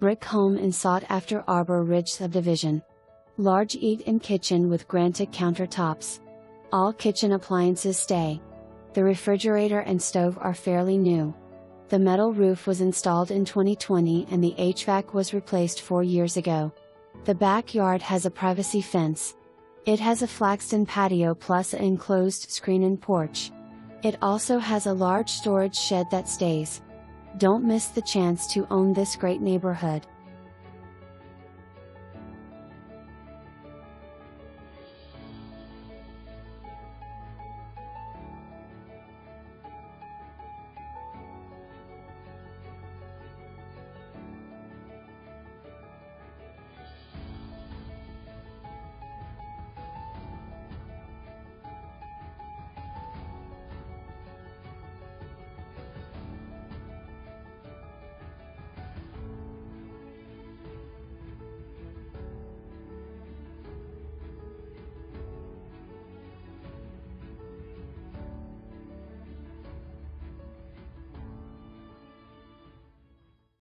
Brick home in sought-after Arbor Ridge subdivision. Large eat-in kitchen with grantic countertops. All kitchen appliances stay. The refrigerator and stove are fairly new. The metal roof was installed in 2020 and the HVAC was replaced 4 years ago. The backyard has a privacy fence. It has a flagston patio plus an enclosed screenin porch. It also has a large storage shed that stays. Don't miss the chance to own this great neighborhood.